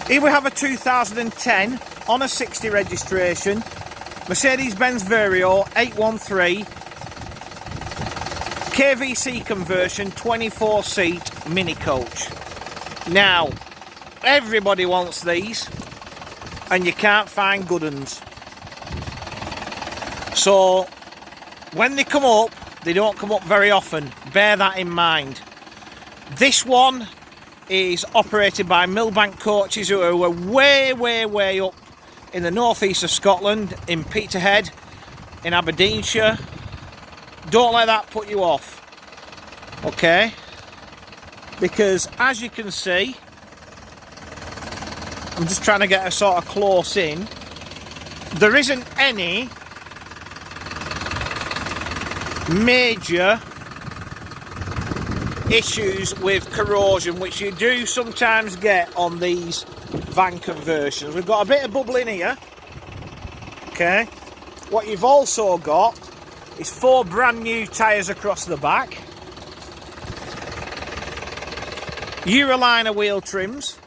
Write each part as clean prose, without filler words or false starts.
Here we have a 2010 on a 60 registration, Mercedes-Benz Vario 813, KVC conversion, 24 seat mini coach. Now, everybody wants these, and you can't find good ones. So, when they come up, they don't come up very often. Bear that in mind. This one is operated by Millbank Coaches, who are way up in the northeast of Scotland, in Peterhead, in Aberdeenshire. Don't let that put you off, okay? Because as you can see, I'm just trying to get a sort of close in, there isn't any major issues with corrosion, which you do sometimes get on these van conversions. We've got a bit of bubbling here, okay. What you've also got is 4 brand new tyres across the back, Euroliner wheel trims,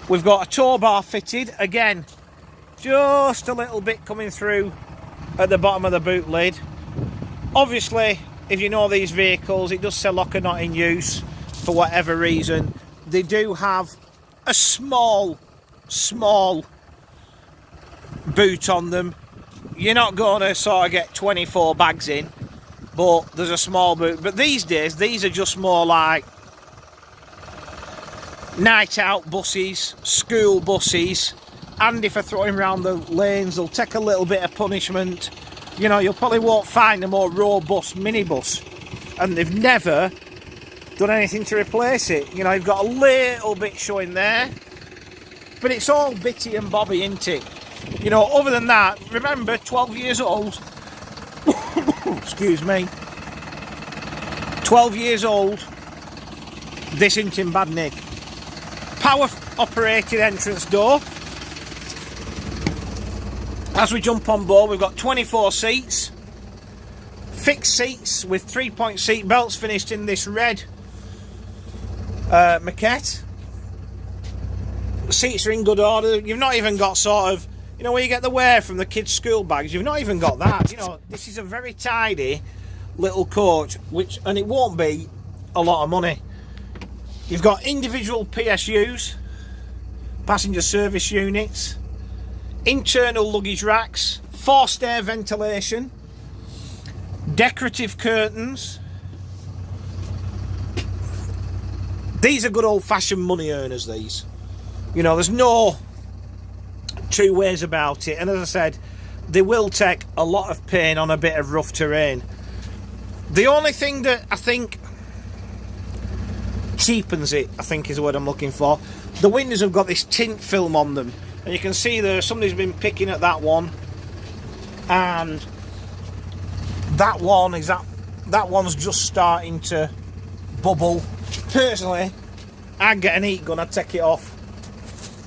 we've got a tow bar fitted, again just a little bit coming through at the bottom of the boot lid. Obviously, if you know these vehicles, it does say locker not in use for whatever reason. They do have a small boot on them. You're not going to sort of get 24 bags in, but there's a small boot. But these days, these are just more like night out buses, school buses, and if they're throwing around the lanes, they'll take a little bit of punishment. You know, you'll probably won't find a more robust minibus, and they've never done anything to replace it. You know, you've got a little bit showing there, but it's all bitty and bobby, isn't it? You know, other than that, remember, 12 years old, excuse me, 12 years old, this isn't in bad nick. Power operated entrance door. As we jump on board, we've got 24 seats, fixed seats with 3-point seat belts, finished in this red maquette. The seats are in good order. You've not even got sort of, you know, where you get the wear from the kids' school bags, you've not even got that. You know, this is a very tidy little coach, and it won't be a lot of money. You've got individual PSUs, passenger service units, internal luggage racks, forced air ventilation, decorative curtains. These are good old-fashioned money earners, these. You know, there's no two ways about it. And as I said, they will take a lot of pain on a bit of rough terrain. The only thing that I think cheapens it, I think is the word I'm looking for, the windows have got this tint film on them. And you can see there, somebody's been picking at that one, and that one's just starting to bubble. Personally, I'd get an heat gun, I'd take it off,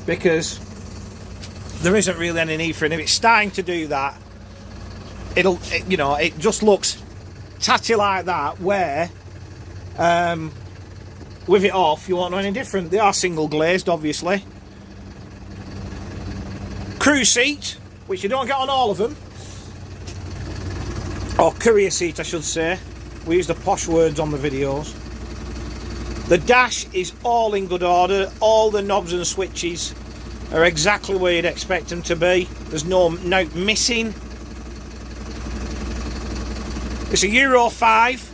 because there isn't really any need for it. If it's starting to do that, you know, it just looks tatty like that, where with it off, you won't know any different. They are single glazed, obviously. Crew seat, which you don't get on all of them, or courier seat I should say. We use the posh words on the videos. The dash is all in good order. All the knobs and switches are exactly where you'd expect them to be. There's no note missing. It's a Euro 5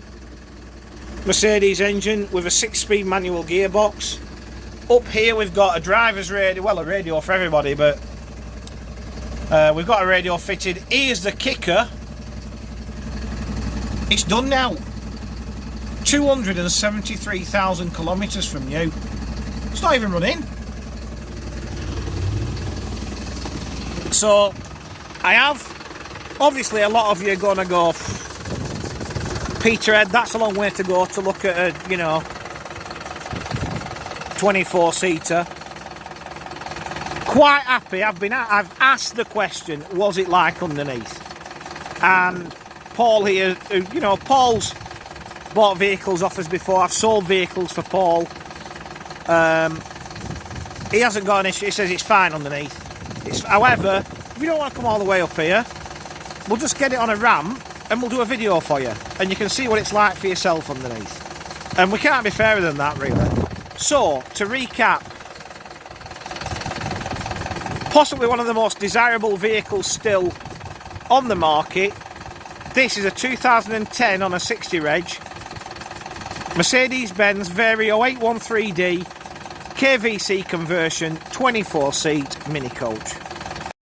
Mercedes engine with a 6-speed manual gearbox. Up here we've got a driver's radio, well, a radio for everybody, but we've got a radio fitted. Here's the kicker. It's done now. 273,000 kilometres from you. It's not even running. So, I have, obviously a lot of you are going to go, Peterhead, that's a long way to go to look at a, you know, 24-seater. Quite happy. I've asked the question, was it like underneath? And Paul here, you know, Paul's bought vehicles off us before. I've sold vehicles for Paul. He hasn't got an issue. He says it's fine underneath. However, if you don't want to come all the way up here, we'll just get it on a ramp and we'll do a video for you. And you can see what it's like for yourself underneath. And we can't be fairer than that, really. So, to recap, possibly one of the most desirable vehicles still on the market. This is a 2010 on a 60 reg. Mercedes-Benz Vario 813D KVC conversion 24 seat mini coach.